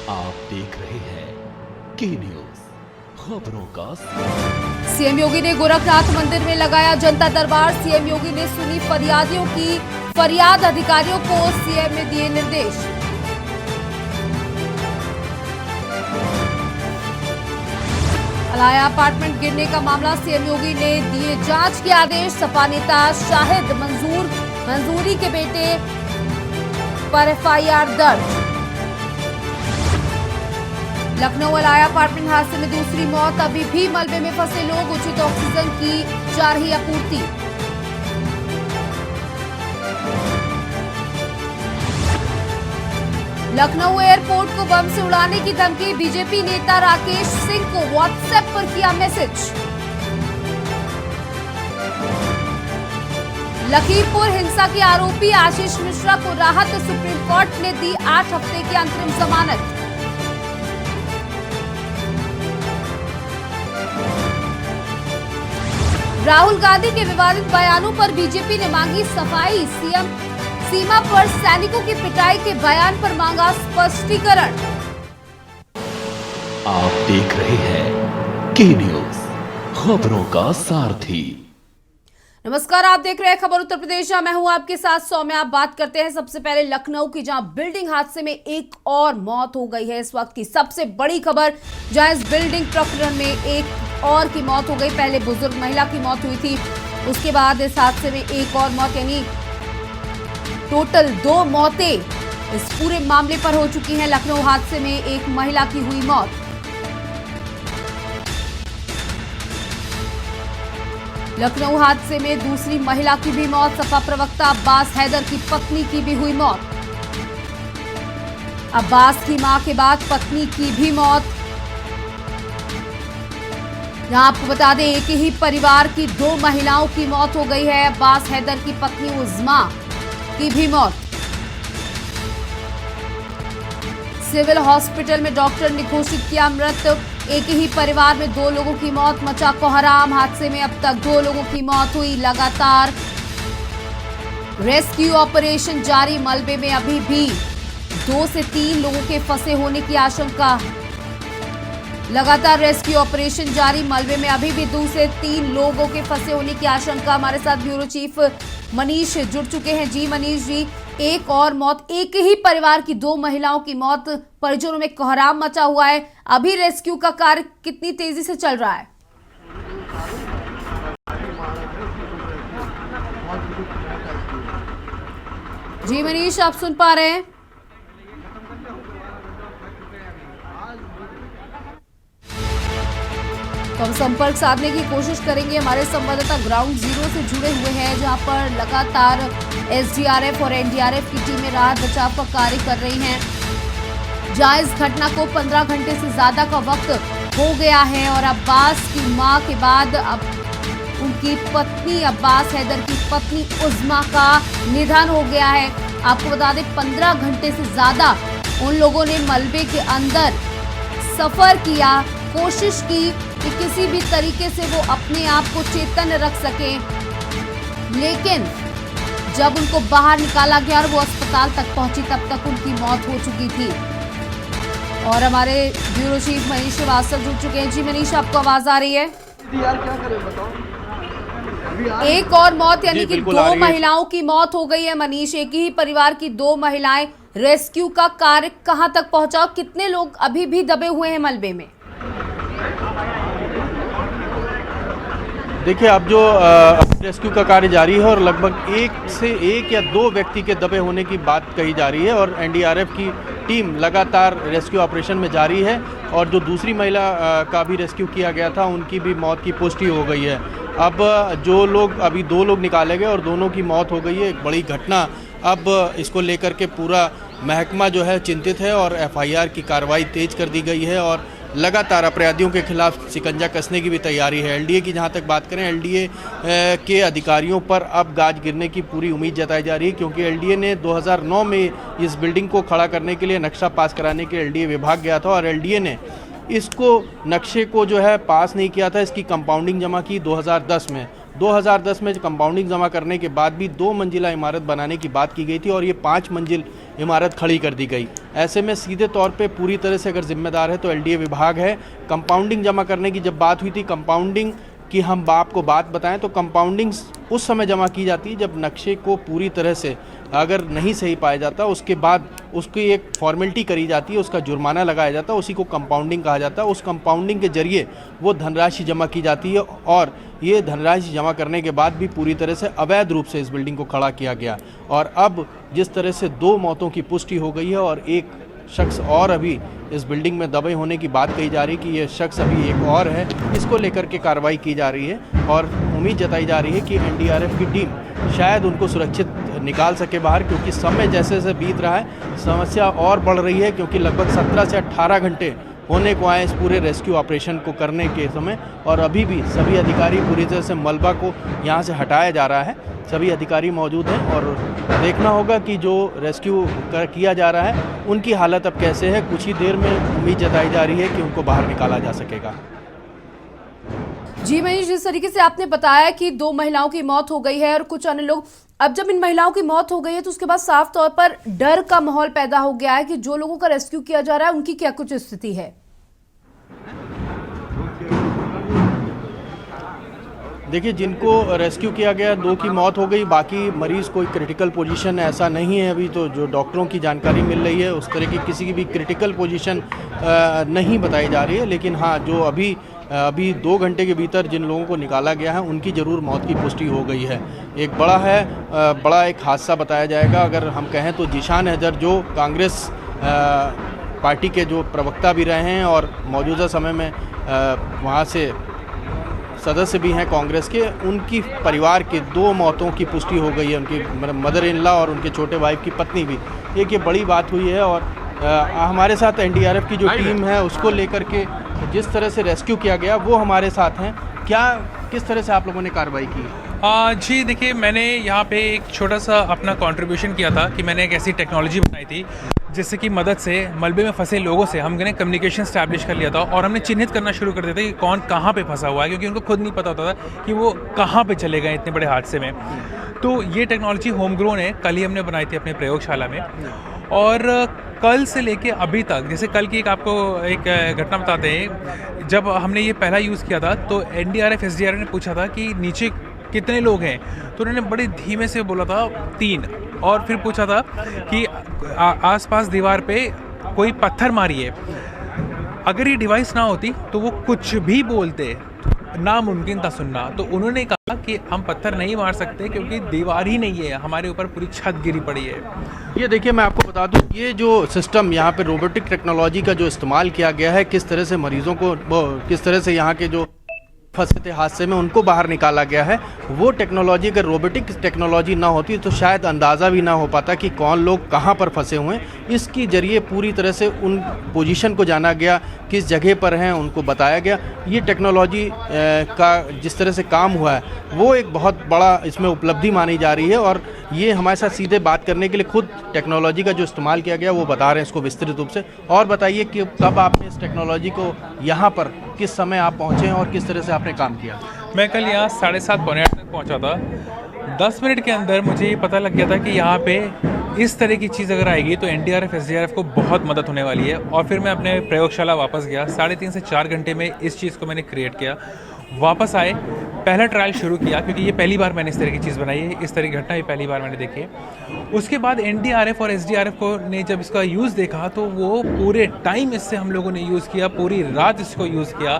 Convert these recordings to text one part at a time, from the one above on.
आप देख रहे हैं के न्यूज खबरों का। सीएम योगी ने गोरखनाथ मंदिर में लगाया जनता दरबार। सीएम योगी ने सुनी फरियादियों की फरियाद, अधिकारियों को सीएम ने दिए निर्देश। अलाया अपार्टमेंट गिरने का मामला, सीएम योगी ने दिए जांच के आदेश। सपा नेता शाहिद मंजूरी के बेटे पर एफआईआर दर्ज। लखनऊ अलाया अपार्टमेंट हादसे में दूसरी मौत, अभी भी मलबे में फंसे लोग, उचित ऑक्सीजन की जा रही आपूर्ति। लखनऊ एयरपोर्ट को बम से उड़ाने की धमकी, बीजेपी नेता राकेश सिंह को व्हाट्सएप पर किया मैसेज। लखीमपुर हिंसा के आरोपी आशीष मिश्रा को राहत, सुप्रीम कोर्ट ने दी 8 हफ्ते की अंतरिम जमानत। राहुल गांधी के विवादित बयानों पर बीजेपी ने मांगी सफाई। सीएम सीमा पर सैनिकों की पिटाई के बयान पर मांगा स्पष्टीकरण। आप देख रहे हैं के न्यूज खबरों का सारथी। नमस्कार, आप देख रहे हैं खबर उत्तर प्रदेश। मैं हूं आपके साथ सौम्या। आप बात करते हैं सबसे पहले लखनऊ की, जहां बिल्डिंग हादसे में एक और मौत हो गई है। इस वक्त की सबसे बड़ी खबर, जहां इस बिल्डिंग प्रकरण में एक और की मौत हो गई। पहले बुजुर्ग महिला की मौत हुई थी, उसके बाद इस हादसे में एक और मौत, यानी टोटल 2 मौतें इस पूरे मामले पर हो चुकी हैं। लखनऊ हादसे में एक महिला की हुई मौत। लखनऊ हादसे में दूसरी महिला की भी मौत। सपा प्रवक्ता अब्बास हैदर की पत्नी की भी हुई मौत। अब्बास की मां के बाद पत्नी की भी मौत। यहां आपको बता दें, एक ही परिवार की 2 महिलाओं की मौत हो गई है। अब्बास हैदर की पत्नी उज़मा की भी मौत। सिविल हॉस्पिटल में डॉक्टर ने घोषित किया मृत। एक ही परिवार में 2 लोगों की मौत। मचा कोहराम, हादसे में अब तक 2 लोगों की मौत हुई। लगातार रेस्क्यू ऑपरेशन जारी। मलबे में अभी भी 2 से 3 लोगों के फंसे होने की आशंका। लगातार रेस्क्यू ऑपरेशन जारी। मलबे में अभी भी 2 से 3 लोगों के फंसे होने की आशंका। हमारे साथ ब्यूरो चीफ मनीष जुड़ चुके हैं। जी मनीष जी, एक और मौत, एक ही परिवार की 2 महिलाओं की मौत, परिजनों में कोहराम मचा हुआ है। अभी रेस्क्यू का कार्य कितनी तेजी से चल रहा है? जी मनीष, आप सुन पा रहे हैं? तो हम संपर्क साधने की कोशिश करेंगे। हमारे संवाददाता ग्राउंड जीरो से जुड़े हुए हैं, जहां पर लगातार एसडीआरएफ और एनडीआरएफ की टीमें राहत बचाव का कार्य कर रही हैं। जहां इस घटना को 15 घंटे से ज्यादा का वक्त हो गया है और अब्बास की मां के बाद अब उनकी पत्नी, अब्बास हैदर की पत्नी उज़मा का निधन हो गया है। आपको बता दें, 15 घंटे से ज्यादा उन लोगों ने मलबे के अंदर सफर किया, कोशिश की कि किसी भी तरीके से वो अपने आप को चेतन रख सकें, लेकिन जब उनको बाहर निकाला गया और वो अस्पताल तक पहुंची, तब तक उनकी मौत हो चुकी थी। और हमारे ब्यूरो चीफ मनीष श्रीवास्तव जुड़ चुके हैं। जी मनीष, आपको आवाज आ रही है? यार क्या करें बताओ। एक और मौत, यानी कि 2 महिलाओं की मौत हो गई है। मनीष, एक ही परिवार की 2 महिलाएं, रेस्क्यू का कार्य कहां तक पहुंचा? कितने लोग अभी भी दबे हुए हैं मलबे में? देखिए, अब जो रेस्क्यू का कार्य जारी है और लगभग 1 या 2 व्यक्ति के दबे होने की बात कही जा रही है और एनडीआरएफ की टीम लगातार रेस्क्यू ऑपरेशन में जारी है। और जो दूसरी महिला का भी रेस्क्यू किया गया था, उनकी भी मौत की पुष्टि हो गई है। अब जो लोग, अभी 2 लोग निकाले गए और दोनों की मौत हो गई है। एक बड़ी घटना। अब इसको लेकर के पूरा महकमा जो है चिंतित है और एफआईआर की कार्रवाई तेज कर दी गई है और लगातार अपराधियों के खिलाफ शिकंजा कसने की भी तैयारी है। एलडीए की जहां तक बात करें, एलडीए के अधिकारियों पर अब गाज गिरने की पूरी उम्मीद जताई जा रही है, क्योंकि एलडीए ने 2009 में इस बिल्डिंग को खड़ा करने के लिए नक्शा पास कराने के एलडीए विभाग गया था और एलडीए ने इसको नक्शे को जो है पास नहीं किया था। इसकी कंपाउंडिंग जमा की 2010 में 2010 में कंपाउंडिंग जमा करने के बाद भी 2 मंजिला इमारत बनाने की बात की गई थी और ये 5 मंजिल इमारत खड़ी कर दी गई। ऐसे में सीधे तौर पे पूरी तरह से अगर जिम्मेदार है तो एलडीए विभाग है। कंपाउंडिंग जमा करने की जब बात हुई थी, कंपाउंडिंग की हम आपको बात बताएं तो कंपाउंडिंग उस समय जमा की जाती है जब नक्शे को पूरी तरह से अगर नहीं सही पाया जाता, उसके बाद उसकी एक फॉर्मेलिटी करी जाती है, उसका जुर्माना लगाया जाता है, उसी को कंपाउंडिंग कहा जाता है। उस कंपाउंडिंग के जरिए वो धनराशि जमा की जाती है और ये धनराशि जमा करने के बाद भी पूरी तरह से अवैध रूप से इस बिल्डिंग को खड़ा किया गया। और अब जिस तरह से 2 मौतों की पुष्टि हो गई है और एक शख्स और अभी इस बिल्डिंग में दबे होने की बात कही जा रही है कि ये शख्स अभी एक और है, इसको लेकर के कार्रवाई की जा रही है और उम्मीद जताई जा रही है कि एनडीआरएफ की टीम शायद उनको सुरक्षित निकाल सके बाहर, क्योंकि समय जैसे जैसे बीत रहा है समस्या और बढ़ रही है, क्योंकि लगभग 17 से 18 घंटे होने को आए इस पूरे रेस्क्यू ऑपरेशन को करने के समय और अभी भी सभी अधिकारी पूरी तरह से मलबा को यहाँ से हटाया जा रहा है। सभी अधिकारी मौजूद हैं और देखना होगा कि जो रेस्क्यू किया जा रहा है उनकी हालत अब कैसे है। कुछ ही देर में उम्मीद जताई जा रही है कि उनको बाहर निकाला जा सकेगा। जी मनीष, जिस तरीके से आपने बताया कि 2 महिलाओं की मौत हो गई है और कुछ अन्य लोग, अब जब इन महिलाओं की मौत हो गई है तो उसके बाद साफ तौर पर डर का माहौल पैदा हो गया है कि जो लोगों का रेस्क्यू किया जा रहा है उनकी क्या कुछ स्थिति है। देखिए, जिनको रेस्क्यू किया गया 2 की मौत हो गई, बाकी मरीज़ कोई क्रिटिकल पोजीशन ऐसा नहीं है। अभी तो जो डॉक्टरों की जानकारी मिल रही है उस तरह की किसी की भी क्रिटिकल पोजीशन नहीं बताई जा रही है। लेकिन हाँ, जो अभी 2 घंटे के भीतर जिन लोगों को निकाला गया है उनकी ज़रूर मौत की पुष्टि हो गई है। एक बड़ा एक हादसा बताया जाएगा। अगर हम कहें तो जीशान हैदर जो कांग्रेस पार्टी के जो प्रवक्ता भी रहे हैं और मौजूदा समय में वहाँ से सदस्य भी हैं कांग्रेस के, उनकी परिवार के 2 मौतों की पुष्टि हो गई है। उनकी मदर इन लॉ और उनके छोटे भाई की पत्नी भी। एक ये बड़ी बात हुई है और हमारे साथ एनडीआरएफ की जो टीम है उसको लेकर के जिस तरह से रेस्क्यू किया गया वो हमारे साथ हैं। किस तरह से आप लोगों ने कार्रवाई की? जी देखिए, मैंने यहाँ पे एक छोटा सा अपना कंट्रीब्यूशन किया था कि मैंने एक ऐसी टेक्नोलॉजी बनाई थी जिससे कि मदद से मलबे में फंसे लोगों से हमने कम्युनिकेशन स्टैब्लिश कर लिया था और हमने चिन्हित करना शुरू कर दिया था कि कौन कहाँ पे फंसा हुआ है, क्योंकि उनको खुद नहीं पता होता था कि वो कहाँ पे चले गए इतने बड़े हादसे में। तो ये टेक्नोलॉजी होम ग्रोन है, कल ही हमने बनाई थी अपने प्रयोगशाला में। और कल से लेके अभी तक, जैसे कल की आपको एक घटना बताते हैं, जब हमने ये पहला यूज़ किया था तो एनडीआरएफ एसडीआरएफ ने पूछा था कि नीचे कितने लोग हैं, तो उन्होंने बड़े धीमे से बोला था 3, और फिर पूछा था कि आसपास दीवार पे कोई पत्थर मारिए। अगर ये डिवाइस ना होती तो वो कुछ भी बोलते, नामुमकिन था सुनना। तो उन्होंने कहा कि हम पत्थर नहीं मार सकते क्योंकि दीवार ही नहीं है, हमारे ऊपर पूरी छत गिरी पड़ी है। ये देखिए, मैं आपको बता दूं, ये जो सिस्टम यहाँ पे रोबोटिक टेक्नोलॉजी का जो इस्तेमाल किया गया है, किस तरह से मरीजों को किस तरह से यहाँ के जो फंसे थे हादसे में उनको बाहर निकाला गया है, वो टेक्नोलॉजी अगर रोबोटिक टेक्नोलॉजी ना होती तो शायद अंदाज़ा भी ना हो पाता कि कौन लोग कहाँ पर फंसे हुए हैं। इसके जरिए पूरी तरह से उन पोजीशन को जाना गया, किस जगह पर हैं उनको बताया गया। ये टेक्नोलॉजी का जिस तरह से काम हुआ है वो एक बहुत बड़ा इसमें उपलब्धि मानी जा रही है और ये हमारे साथ सीधे बात करने के लिए खुद टेक्नोलॉजी का जो इस्तेमाल किया गया वो बता रहे हैं इसको विस्तृत रूप से। और बताइए कि कब आपने इस टेक्नोलॉजी को यहाँ पर किस समय आप पहुँचे हैं और किस तरह से आपने काम किया? मैं कल यहाँ 7:30 पौने 8 तक पहुँचा था। 10 मिनट के अंदर मुझे ये पता लग गया था कि यहाँ पे इस तरह की चीज़ अगर आएगी तो एनडीआरएफ एसडीआरएफ को बहुत मदद होने वाली है। और फिर मैं अपने प्रयोगशाला वापस गया, 3.5 से 4 घंटे में इस चीज़ को मैंने क्रिएट किया। वापस आए, पहला ट्रायल शुरू किया क्योंकि ये पहली बार मैंने इस तरह की चीज़ बनाई है, इस तरह की घटना ये पहली बार मैंने देखी है। उसके बाद एनडीआरएफ और एसडीआरएफ को ने जब इसका यूज़ देखा तो वो पूरे टाइम इससे हम लोगों ने यूज़ किया, पूरी रात इसको यूज़ किया,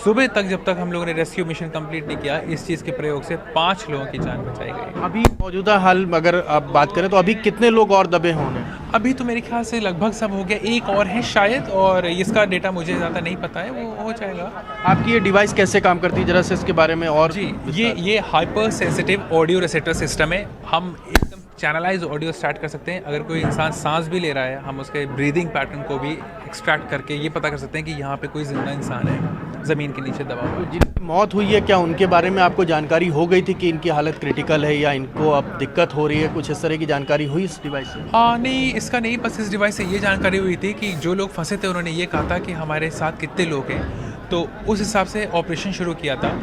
सुबह तक, जब तक हम लोगों ने रेस्क्यू मिशन कंप्लीट नहीं किया। इस चीज़ के प्रयोग से 5 लोगों की जान बचाई गई। अभी मौजूदा हाल अगर आप बात करें तो अभी कितने लोग और दबे होंगे? अभी तो मेरे ख्याल से लगभग सब हो गया, एक और है शायद, और इसका डेटा मुझे ज़्यादा नहीं पता है, वो हो जाएगा। आपकी ये डिवाइस कैसे काम करती है, जरा से इसके बारे में और? जी, ये hyper sensitive audio receptor system है। हम एकदम चैनलाइज ऑडियो स्टार्ट कर सकते हैं। अगर कोई इंसान सांस भी ले रहा है, हम उसके ब्रीदिंग पैटर्न को भी एक्सट्रैक्ट करके ये पता कर सकते हैं कि यहाँ पे कोई जिंदा इंसान है ज़मीन के नीचे दबा हुआ। जिनकी मौत हुई है, क्या उनके बारे में आपको जानकारी हो गई थी कि इनकी हालत क्रिटिकल है या इनको अब दिक्कत हो रही है? कुछ इस तरह की जानकारी हुई इस डिवाइस से? नहीं, इसका नहीं, बस इस डिवाइस से ये जानकारी हुई थी कि जो लोग फंसे थे उन्होंने ये कहा था कि हमारे साथ कितने लोग हैं, तो उस हिसाब से ऑपरेशन शुरू किया था।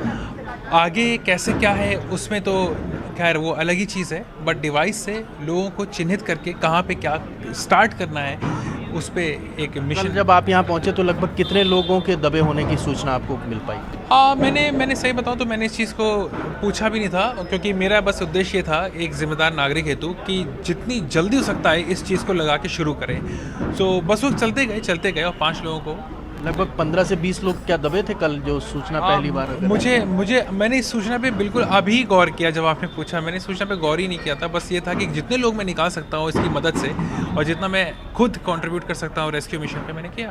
आगे कैसे क्या है उसमें तो खैर वो अलग ही चीज़ है, बट डिवाइस से लोगों को चिन्हित करके कहाँ पे क्या स्टार्ट करना है उस पे एक कल मिशन। जब आप यहाँ पहुँचे तो लगभग कितने लोगों के दबे होने की सूचना आपको मिल पाई? मैंने सही बताऊँ तो मैंने इस चीज़ को पूछा भी नहीं था, क्योंकि मेरा बस उद्देश्य ये था एक जिम्मेदार नागरिक हेतु कि जितनी जल्दी हो सकता है इस चीज़ को लगा के शुरू करें। तो बस वो चलते गए और 5 लोगों को लगभग 15 से 20 लोग क्या दबे थे कल, जो सूचना पहली बार? मैंने इस सूचना पे बिल्कुल अभी गौर किया जब आपने पूछा। मैंने इस सूचना पे गौर ही नहीं किया था, बस ये था कि जितने लोग मैं निकाल सकता हूँ इसकी मदद से और जितना मैं खुद कंट्रीब्यूट कर सकता हूँ रेस्क्यू मिशन पे मैंने किया।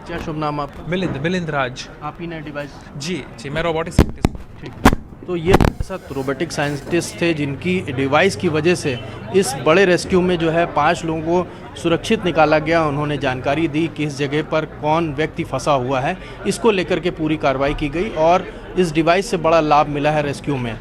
क्या शुभ नाम आपका? मिलिंद राज। आप ही ने डिवाइस? जी मैं रोबोटिक्स साइंटिस्ट। ठीक। तो ये रोबोटिक साइंटिस्ट थे जिनकी डिवाइस की वजह से इस बड़े रेस्क्यू में जो है 5 लोगों को सुरक्षित निकाला गया। उन्होंने जानकारी दी किस जगह पर कौन व्यक्ति फंसा हुआ है, इसको लेकर के पूरी कार्रवाई की गई और इस डिवाइस से बड़ा लाभ मिला है रेस्क्यू में।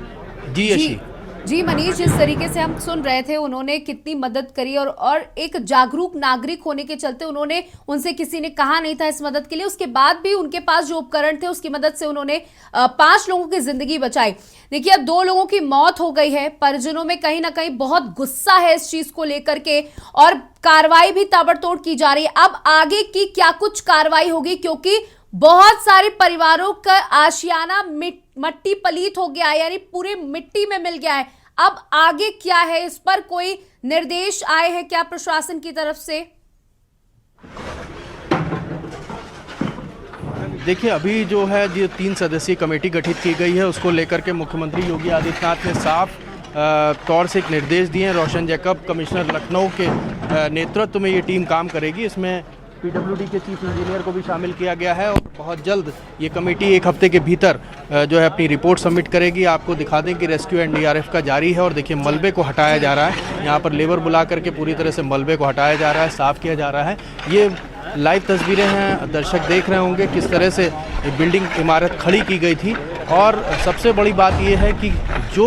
जी यशी। जी मनीष, जिस तरीके से हम सुन रहे थे उन्होंने कितनी मदद करी और एक जागरूक नागरिक होने के चलते उन्होंने, उनसे किसी ने कहा नहीं था इस मदद के लिए, उसके बाद भी उनके पास जो उपकरण थे उसकी मदद से उन्होंने 5 लोगों की जिंदगी बचाई। देखिए अब 2 लोगों की मौत हो गई है, परिजनों में कहीं ना कहीं बहुत गुस्सा है इस चीज को लेकर के और कार्रवाई भी ताबड़तोड़ की जा रही है। अब आगे की क्या कुछ कार्रवाई होगी, क्योंकि बहुत सारे परिवारों का आशियाना मट्टी पलीत हो गया है, यानी पूरे मिट्टी में मिल गया है। अब आगे क्या है, इस पर कोई निर्देश आए हैं क्या प्रशासन की तरफ से? देखिए अभी जो है ये 3 सदस्यीय कमेटी गठित की गई है, उसको लेकर के मुख्यमंत्री योगी आदित्यनाथ ने साफ तौर से एक निर्देश दिए हैं। रोशन जैकब कमिश्नर लखनऊ के नेतृत्व में ये टीम काम करेगी। इसमें पीडब्ल्यूडी के चीफ इंजीनियर को भी शामिल किया गया है और बहुत जल्द ये कमेटी 1 हफ्ते के भीतर जो है अपनी रिपोर्ट सबमिट करेगी। आपको दिखा दें कि रेस्क्यू एनडीआरएफ का जारी है और देखिए मलबे को हटाया जा रहा है। यहाँ पर लेबर बुला करके पूरी तरह से मलबे को हटाया जा रहा है, साफ़ किया जा रहा है। ये लाइव तस्वीरें हैं, दर्शक देख रहे होंगे किस तरह से बिल्डिंग इमारत खड़ी की गई थी। और सबसे बड़ी बात यह है कि जो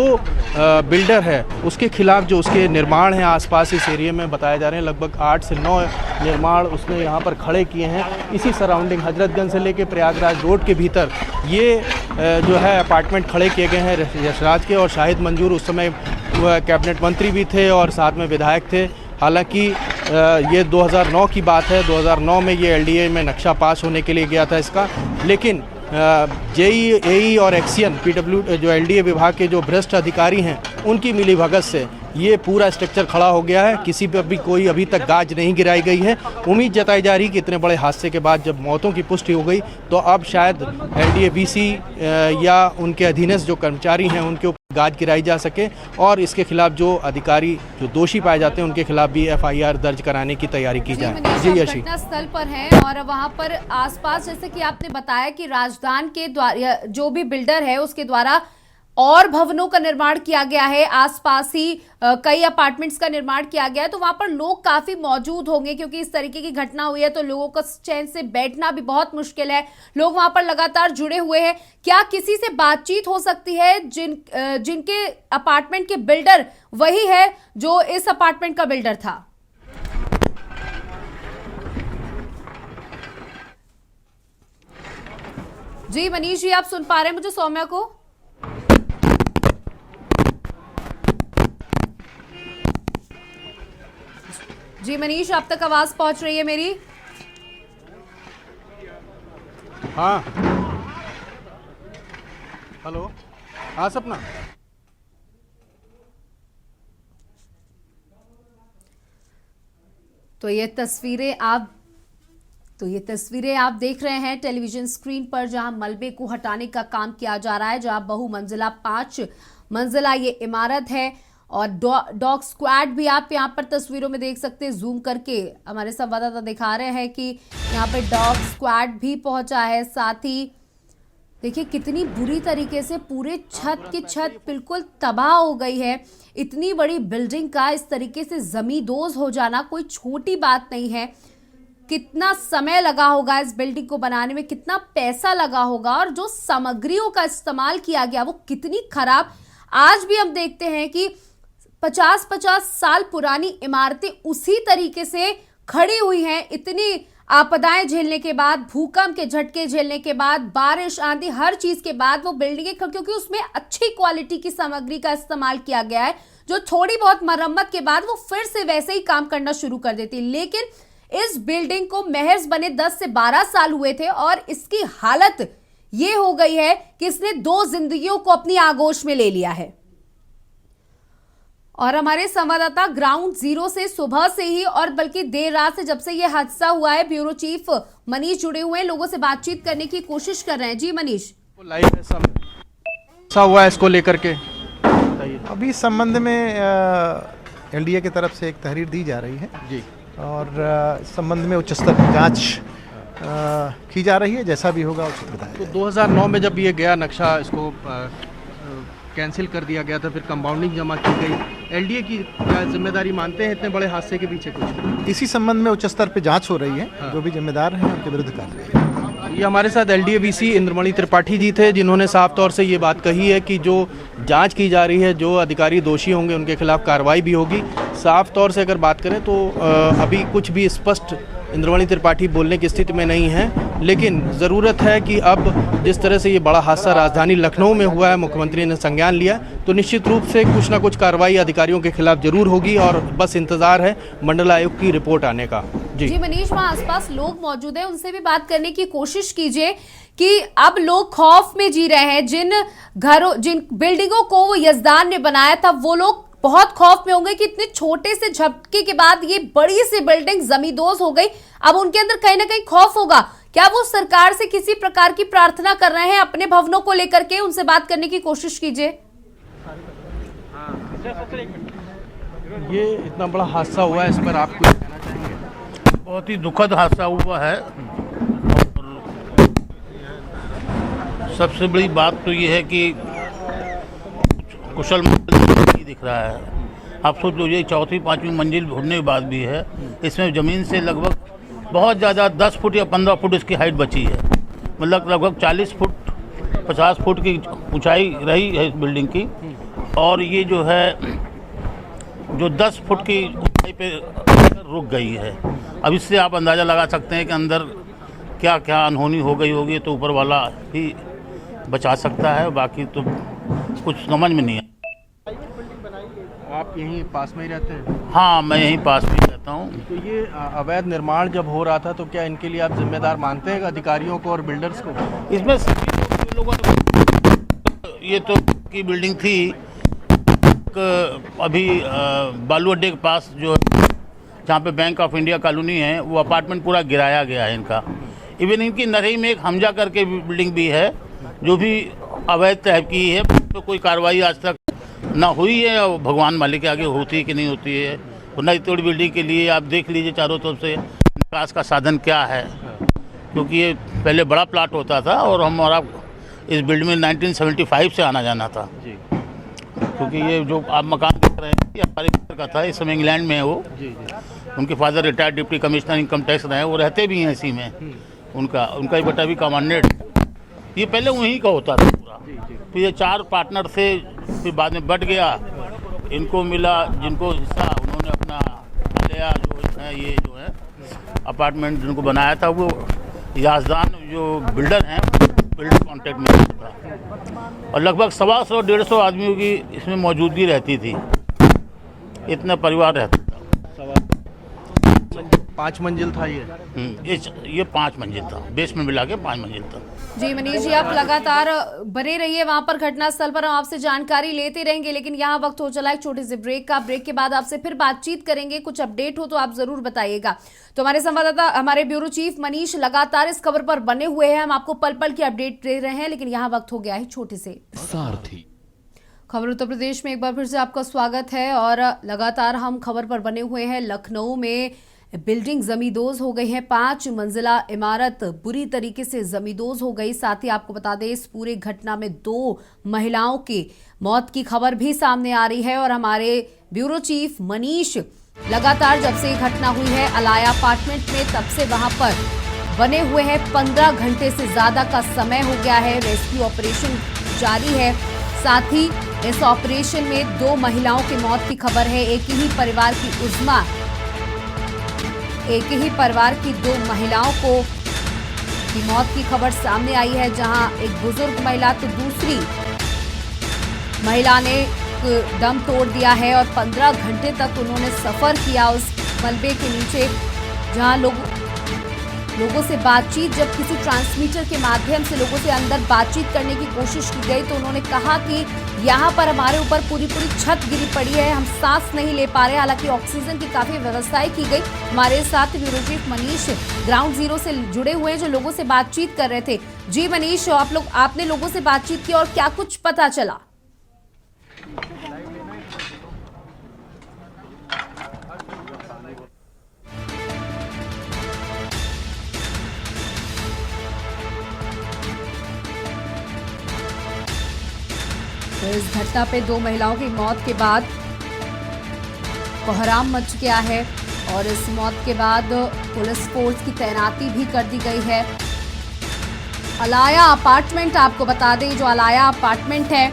बिल्डर है उसके खिलाफ जो उसके निर्माण हैं आसपास इस एरिया में बताए जा रहे हैं, लगभग 8 से 9 निर्माण उसने यहाँ पर खड़े किए हैं। इसी सराउंडिंग हजरतगंज से लेके प्रयागराज रोड के भीतर ये जो है अपार्टमेंट खड़े किए गए हैं यशराज के। और शाहिद मंजूर उस समय वह कैबिनेट मंत्री भी थे और साथ में विधायक थे। हालांकि ये 2009 की बात है, 2009 में ये एलडीए में नक्शा पास होने के लिए गया था इसका, लेकिन जेई, एई और एक्सियन पीडब्ल्यू जो एलडीए विभाग के जो भ्रष्ट अधिकारी हैं उनकी मिलीभगत से ये पूरा स्ट्रक्चर खड़ा हो गया है। किसी पर भी कोई अभी तक गाज नहीं गिराई गई है। उम्मीद जताई जा रही कि इतने बड़े हादसे के बाद जब मौतों की पुष्टि हो गई तो अब शायद एलडीए वीसी या उनके अधीनस्थ जो कर्मचारी हैं उनके ऊपर गाज गिराई जा सके और इसके खिलाफ जो अधिकारी जो दोषी पाए जाते हैं उनके खिलाफ भी एफआईआर दर्ज कराने की तैयारी की जाए। जी यशी। घटना स्थल पर हैं और वहां पर आसपास जैसे कि आपने बताया कि राजधानी के द्वारा जो भी बिल्डर है उसके द्वारा और भवनों का निर्माण किया गया है, आसपास ही कई अपार्टमेंट्स का निर्माण किया गया है, तो वहां पर लोग काफी मौजूद होंगे क्योंकि इस तरीके की घटना हुई है तो लोगों का चैन से बैठना भी बहुत मुश्किल है। लोग वहां पर लगातार जुड़े हुए हैं। क्या किसी से बातचीत हो सकती है जिनके अपार्टमेंट के बिल्डर वही है जो इस अपार्टमेंट का बिल्डर था? जी मनीष जी, आप सुन पा रहे हैं मुझे, सौम्या को? जी मनीष, आप तक आवाज पहुंच रही है मेरी? हाँ हेलो, हाँ सपना। तो ये तस्वीरें आप देख रहे हैं टेलीविजन स्क्रीन पर, जहां मलबे को हटाने का काम किया जा रहा है, जहां बहुमंजिला 5 मंजिला ये इमारत है और डॉग स्क्वाड भी आप यहां पर तस्वीरों में देख सकते हैं। जूम करके हमारे संवाददाता दिखा रहे हैं कि यहां पे डॉग स्क्वाड भी पहुंचा है। साथ ही देखिए कितनी बुरी तरीके से पूरे छत की छत बिल्कुल तबाह हो गई है। इतनी बड़ी बिल्डिंग का इस तरीके से जमींदोज हो जाना कोई छोटी बात नहीं है। कितना समय लगा होगा इस बिल्डिंग को बनाने में, कितना पैसा लगा होगा और जो सामग्रियों का इस्तेमाल किया गया वो कितनी खराब। आज भी हम देखते हैं कि 50-50 साल पुरानी इमारतें उसी तरीके से खड़ी हुई हैं। इतनी आपदाएं झेलने के बाद, भूकंप के झटके झेलने के बाद, बारिश आंधी हर चीज के बाद वो बिल्डिंगें, क्योंकि उसमें अच्छी क्वालिटी की सामग्री का इस्तेमाल किया गया है, जो थोड़ी बहुत मरम्मत के बाद वो फिर से वैसे ही काम करना शुरू कर देती। लेकिन इस बिल्डिंग को महज बने 10 से 12 साल हुए थे और इसकी हालत ये हो गई है कि इसने 2 जिंदगियों को अपनी आगोश में ले लिया है। और हमारे संवाददाता ग्राउंड जीरो से सुबह से ही और बल्कि देर रात से जब से ये हादसा हुआ है, ब्यूरो चीफ मनीष जुड़े हुए हैं, लोगों से बातचीत करने की कोशिश कर रहे हैं। जी मनीष, लाइव ऐसा हुआ है, इसको लेकर के बताइए। अभी इस संबंध में एलडीए की तरफ से एक तहरीर दी जा रही है जी, और इस संबंध में उच्च स्तर की जांच की जा रही है। जैसा भी होगा उचित बताया। तो 2009 में जब ये गया नक्शा, इसको कैंसिल कर दिया गया था, फिर कंपाउंडिंग जमा की गई। एलडीए की क्या जिम्मेदारी मानते हैं इतने बड़े हादसे के पीछे कुछ? इसी संबंध में उच्च स्तर पर जांच हो रही है। हाँ। जो भी जिम्मेदार हैं उनके विरुद्ध कार्रवाई। ये हमारे साथ एलडीए वीसी इंद्रमणि त्रिपाठी जी थे, जिन्होंने साफ तौर से ये बात कही है कि जो जांच की जा रही है, जो अधिकारी दोषी होंगे उनके खिलाफ कार्रवाई भी होगी। साफ तौर से अगर बात करें तो अभी कुछ भी स्पष्ट इंद्रमणि त्रिपाठी बोलने की स्थिति में नहीं है, लेकिन ज़रूरत है कि अब जिस तरह से ये बड़ा हादसा राजधानी लखनऊ में हुआ है, मुख्यमंत्री ने संज्ञान लिया, तो निश्चित रूप से कुछ ना कुछ कार्रवाई अधिकारियों के खिलाफ जरूर होगी और बस इंतजार है मंडल आयुक्त की रिपोर्ट आने का। जी मनीष, वहाँ आसपास लोग मौजूद हैं, उनसे भी बात करने की कोशिश कीजिए कि अब लोग खौफ में जी रहे हैं। जिन बिल्डिंगों को वो यजदान ने बनाया था, वो लोग बहुत खौफ में होंगे कि इतने छोटे से झटके के बाद ये बड़ी सी बिल्डिंग जमींदोज हो गई। अब उनके अंदर कहीं ना कहीं खौफ होगा। क्या वो सरकार से किसी प्रकार की प्रार्थना कर रहे हैं अपने भवनों को लेकर के? उनसे बात करने की कोशिश कीजिए। ये इतना बड़ा हादसा हुआ है, इस पर आप कुछ कहना चाहेंगे? बहुत ही दुखद हादसा हुआ है। और सबसे बड़ी बात तो ये है कि कुशल नहीं दिख रहा है। आप सोच लो, ये 4वीं 5वीं मंजिल होने के बाद भी है, इसमें ज़मीन से लगभग बहुत ज़्यादा 10 फुट या 15 फुट इसकी हाइट बची है। मतलब लगभग 40 फुट 50 फुट की ऊंचाई रही है इस बिल्डिंग की, और ये जो है जो 10 फुट की ऊंचाई पे रुक गई है। अब इससे आप अंदाज़ा लगा सकते हैं कि अंदर क्या क्या अनहोनी हो गई होगी, तो ऊपर वाला ही बचा सकता है, बाकी तो कुछ समझ में नहीं है। आप यहीं पास में ही रहते हैं? हाँ, मैं यहीं पास में रहता हूँ। तो ये अवैध निर्माण जब हो रहा था, तो क्या इनके लिए आप जिम्मेदार मानते हैं अधिकारियों को और बिल्डर्स को? इसमें सभी लोगों ने, ये तो की बिल्डिंग थी अभी बालू अड्डे के पास, जो जहाँ पे बैंक ऑफ इंडिया कॉलोनी है, वो अपार्टमेंट पूरा गिराया गया है इनका। इवन इनकी नरही में एक हमजा करके बिल्डिंग भी है, जो भी अवैध टाइप की है। तो कोई कार्रवाई आज तक ना हुई है, और भगवान मालिक के आगे होती है कि नहीं होती है। वरना इतनी बिल्डिंग के लिए आप देख लीजिए चारों तरफ से निकास का साधन क्या है, क्योंकि ये पहले बड़ा प्लाट होता था और हमारा इस बिल्डिंग में 1975 से आना जाना था जी। क्योंकि ये जो आप मकान देख रहे हैं, ये हमारे घर का था, इस समय इंग्लैंड में है वो जी। उनके father retired deputy commissioner income tax रहे हैं, वो रहते भी हैं इसी में। उनका ही बेटा भी कमांडेंट। ये पहले वहीं का होता था पूरा। फिर ये 4 पार्टनर थे, फिर बाद में बट गया, इनको मिला जिनको हिस्सा, उन्होंने अपना लिया। जो है ये जो है अपार्टमेंट जिनको बनाया था, वो याजदान जो बिल्डर हैं, बिल्डर कॉन्ट्रैक्ट में था, और लगभग 100-150 आदमियों की इसमें मौजूदगी रहती थी। इतना परिवार रहता था। 5 मंजिल था ये 5 मंजिल था, बेस में मिला के 5 मंजिल था। जी मनीष जी, आप लगातार बने रहिए वहां पर घटना स्थल पर, हम आपसे जानकारी लेते रहेंगे। लेकिन यहाँ वक्त हो चला एक छोटे से ब्रेक का। ब्रेक के बाद आपसे फिर बातचीत करेंगे। कुछ अपडेट हो तो आप जरूर बताइएगा। तो हमारे संवाददाता, हमारे ब्यूरो चीफ मनीष लगातार इस खबर पर बने हुए हैं। हम आपको पल पल की अपडेट दे रहे हैं, लेकिन यहाँ वक्त हो गया है छोटे से सारथी। खबर उत्तर प्रदेश में एक बार फिर से आपका स्वागत है। और लगातार हम खबर पर बने हुए हैं। लखनऊ में बिल्डिंग जमींदोज हो गई है। 5 मंजिला इमारत बुरी तरीके से जमींदोज हो गई। साथ ही आपको बता दें, इस पूरी घटना में 2 महिलाओं की मौत की खबर भी सामने आ रही है। और हमारे ब्यूरो चीफ मनीष लगातार जब से घटना हुई है अलाया अपार्टमेंट में, तब से वहां पर बने हुए हैं। 15 घंटे से ज्यादा का समय हो गया है। रेस्क्यू ऑपरेशन जारी है। साथ ही इस ऑपरेशन में 2 महिलाओं की मौत की खबर है। एक ही परिवार की उज़्मा एक ही परिवार की 2 महिलाओं की मौत की खबर सामने आई है, जहां एक बुजुर्ग महिला तो दूसरी महिला ने दम तोड़ दिया है और 15 घंटे तक उन्होंने सफर किया उस मलबे के नीचे, जहां लोगों से बातचीत, जब किसी ट्रांसमीटर के माध्यम से लोगों से अंदर बातचीत करने की कोशिश की गई तो उन्होंने कहा कि यहाँ पर हमारे ऊपर पूरी छत गिरी पड़ी है, हम सांस नहीं ले पा रहे। हालांकि ऑक्सीजन की काफी व्यवस्थाएं की गई। हमारे साथ bureau chief Manish ground zero से जुड़े हुए हैं, जो लोगों से बातचीत कर रहे थे। जी मनीष, आपने लोगों से बातचीत की और क्या कुछ पता चला? तो इस घटना पे 2 महिलाओं की मौत के बाद कोहराम मच गया है और इस मौत के बाद पुलिस फोर्स की तैनाती भी कर दी गई है। अलाया अपार्टमेंट, आपको बता दें, जो अलाया अपार्टमेंट है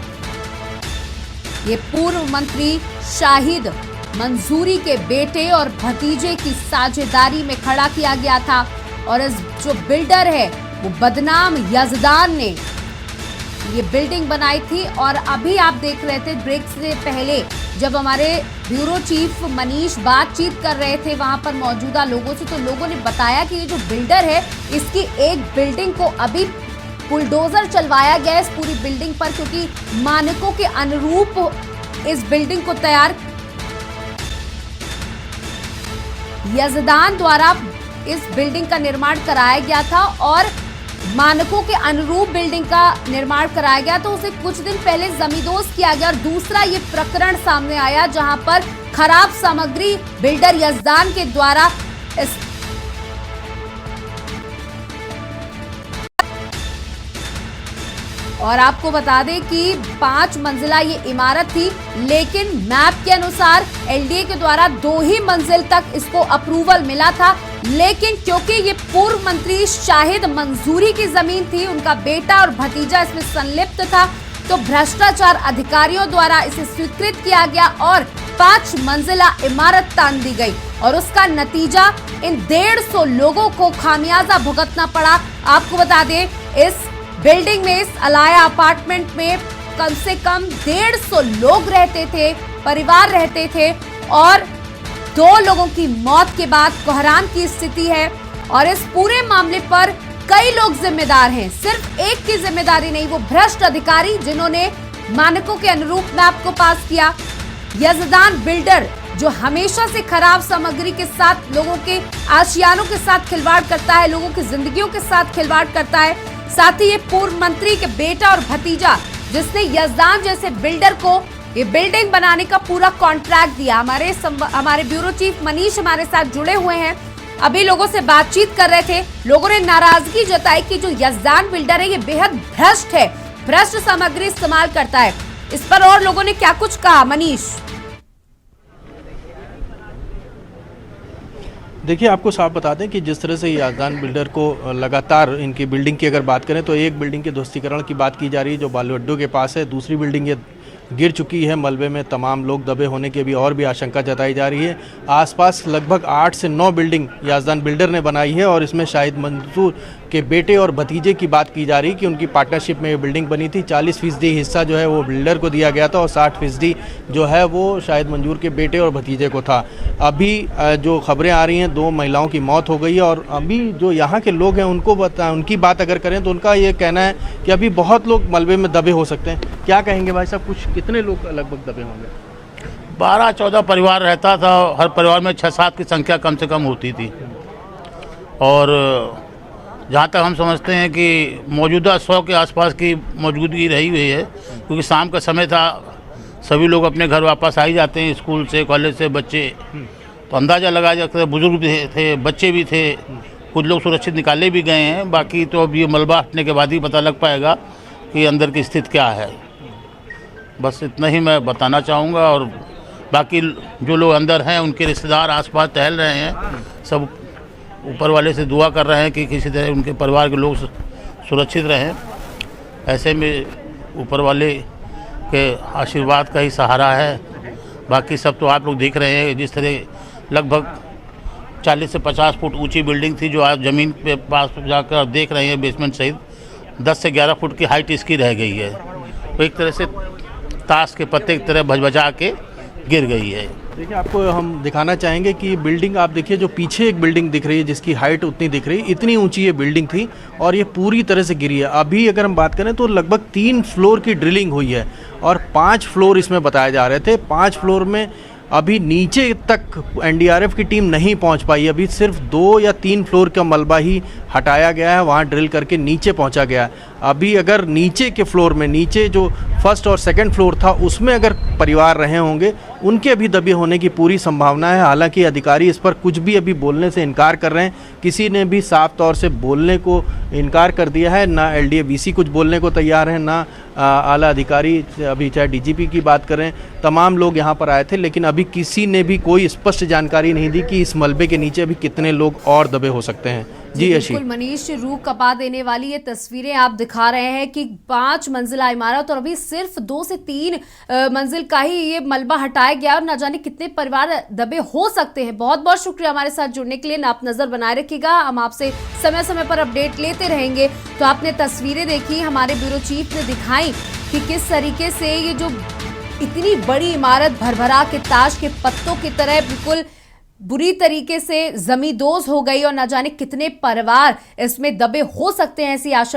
ये पूर्व मंत्री शाहिद मंजूरी के बेटे और भतीजे की साझेदारी में खड़ा किया गया था और इस जो बिल्डर है वो बदनाम यजदान ने ये बिल्डिंग बनाई थी। और अभी आप देख रहे थे ब्रेक से पहले जब हमारे ब्यूरो चीफ मनीष बातचीत कर रहे थे वहां पर मौजूदा लोगों से, तो लोगों ने बताया कि ये जो बिल्डर है इसकी एक बिल्डिंग को अभी बुलडोजर चलवाया गया है इस पूरी बिल्डिंग पर, क्योंकि मानकों के अनुरूप इस बिल्डिंग को तैयार यजदान द्वारा इस बिल्डिंग का निर्माण कराया गया था और मानकों के अनुरूप बिल्डिंग का निर्माण कराया गया, तो उसे कुछ दिन पहले जमींदोज किया गया। और दूसरा ये प्रकरण सामने आया जहां पर खराब सामग्री बिल्डर यजदान के द्वारा और आपको बता दें कि 5 मंजिला ये इमारत थी, लेकिन मैप के अनुसार एलडीए के द्वारा 2 ही मंजिल तक इसको अप्रूवल मिला था। लेकिन क्योंकि ये पूर्व मंत्री शाहिद मंजूरी की जमीन थी, उनका बेटा और भतीजा इसमें संलिप्त था, तो भ्रष्टाचार अधिकारियों द्वारा इसे स्वीकृत किया गया और 5 मंजिला इमारत तान दी गई और उसका नतीजा इन 150 लोगों को खामियाजा भुगतना पड़ा। आपको बता दें इस बिल्डिंग में, इस अलाया अपार्टमेंट में कम से कम 150 लोग रहते थे, परिवार रहते थे और 2 लोगों की मौत के बाद कोहराम की स्थिति है। और इस पूरे मामले पर कई लोग जिम्मेदार हैं, सिर्फ एक की जिम्मेदारी नहीं, वो भ्रष्ट अधिकारी जिन्होंने मानकों के अनुरूप मैप को पास किया, यजदान बिल्डर जो हमेशा से खराब सामग्री के साथ लोगों के आशियानों के साथ खिलवाड़ करता है, लोगों की जिंदगियों के साथ खिलवाड़ करता है। साथ ही ये पूर्व मंत्री के बेटा और भतीजा जिसने यजदान जैसे बिल्डर को ये बिल्डिंग बनाने का पूरा कॉन्ट्रैक्ट दिया। हमारे ब्यूरो चीफ मनीष हमारे साथ जुड़े हुए हैं, अभी लोगों से बातचीत कर रहे थे। लोगों ने नाराजगी जताई कि जो यजदान बिल्डर है ये बेहद भ्रष्ट है, भ्रष्ट सामग्री इस्तेमाल करता है। इस पर और लोगों ने क्या कुछ कहा, मनीष? देखिए, आपको साफ बता दें कि जिस तरह से यजदान बिल्डर को लगातार इनकी बिल्डिंग की अगर बात करें तो एक बिल्डिंग के ध्वस्तीकरण की बात की जा रही है जो बालू अड्डों के पास है, दूसरी बिल्डिंग ये गिर चुकी है, मलबे में तमाम लोग दबे होने की भी और भी आशंका जताई जा रही है। आसपास लगभग 8 से 9 बिल्डिंग यजदान बिल्डर ने बनाई है और इसमें शाहिद मंजूर के बेटे और भतीजे की बात की जा रही है कि उनकी पार्टनरशिप में ये बिल्डिंग बनी थी। 40% हिस्सा जो है वो बिल्डर को दिया गया था और 60% जो है वो शाहिद मंजूर के बेटे और भतीजे को था। अभी जो खबरें आ रही हैं 2 महिलाओं की मौत हो गई है और अभी जो यहाँ के लोग हैं उनकी बात अगर करें तो उनका ये कहना है कि अभी बहुत लोग मलबे में दबे हो सकते हैं। क्या कहेंगे भाई साहब, कुछ कितने लोग लगभग दबे होंगे? 12-14 परिवार रहता था, हर परिवार में 6-7 की संख्या कम से कम होती थी। और जहाँ तक हम समझते हैं कि मौजूदा 100 के आसपास की मौजूदगी रही हुई है, क्योंकि शाम का समय था, सभी लोग अपने घर वापस आ ही जाते हैं, स्कूल से, कॉलेज से बच्चे, तो अंदाज़ा लगाया जा सकता है बुजुर्ग भी थे, बच्चे भी थे, कुछ लोग सुरक्षित निकाले भी गए हैं। बाकी तो अब ये मलबा हटने के बाद ही पता लग पाएगा कि अंदर की स्थिति क्या है। बस इतना ही मैं बताना चाहूँगा। और बाकी जो लोग अंदर हैं उनके रिश्तेदार आसपास टहल रहे हैं, सब ऊपर वाले से दुआ कर रहे हैं कि किसी तरह उनके परिवार के लोग सुरक्षित रहें। ऐसे में ऊपर वाले के आशीर्वाद का ही सहारा है। बाकी सब तो आप लोग देख रहे हैं, जिस तरह लगभग 40 से 50 फुट ऊंची बिल्डिंग थी, जो आज ज़मीन पे पास जाकर आप देख रहे हैं बेसमेंट सहित 10 से 11 फुट की हाइट इसकी रह गई है। तो एक तरह से ताश के पत्ते की तरह भजभजा के गिर गई है। देखिए, आपको हम दिखाना चाहेंगे कि बिल्डिंग आप देखिए, जो पीछे एक बिल्डिंग दिख रही है जिसकी हाइट उतनी दिख रही है, इतनी ऊंची ये बिल्डिंग थी और ये पूरी तरह से गिरी है। अभी अगर हम बात करें तो लगभग 3 फ्लोर की ड्रिलिंग हुई है और 5 फ्लोर इसमें बताए जा रहे थे। 5 फ्लोर में अभी नीचे तक एनडीआरएफ की टीम नहीं पहुंच पाई। अभी सिर्फ 2 या 3 फ्लोर का मलबा ही हटाया गया है, वहां ड्रिल करके नीचे पहुंचा गया है। अभी अगर नीचे के फ्लोर में, नीचे जो फर्स्ट और सेकंड फ्लोर था, उसमें अगर परिवार रहे होंगे, उनके अभी दबे होने की पूरी संभावना है। हालांकि अधिकारी इस पर कुछ भी अभी बोलने से इनकार कर रहे हैं। किसी ने भी साफ तौर से बोलने को इनकार कर दिया है। ना एलडीए-वीसी कुछ बोलने को तैयार है, ना आला अधिकारी, अभी चाहे डीजीपी की बात करें, तमाम लोग यहाँ पर आए थे, लेकिन अभी किसी ने भी कोई स्पष्ट जानकारी नहीं दी कि इस मलबे के नीचे अभी कितने लोग और दबे हो सकते हैं। जी यशी, बिल्कुल मनीष, रूह कपा देने वाली ये तस्वीरें आप दिखा रहे हैं कि 5 मंजिला इमारत और अभी सिर्फ 2 से 3 मंजिल का ही ये मलबा हटाया गया और न जाने कितने परिवार दबे हो सकते हैं। बहुत बहुत शुक्रिया हमारे साथ जुड़ने के लिए। आप नजर बनाए रखिएगा, हम आपसे समय समय पर अपडेट लेते रहेंगे। तो आपने तस्वीरें देखी, हमारे ब्यूरो चीफ ने दिखाई कि किस तरीके से ये जो इतनी बड़ी इमारत भरभरा के ताश के पत्तों की तरह बिल्कुल बुरी तरीके से जमींदोज हो गई और न जाने कितने परिवार इसमें दबे हो सकते हैं, ऐसी आशंका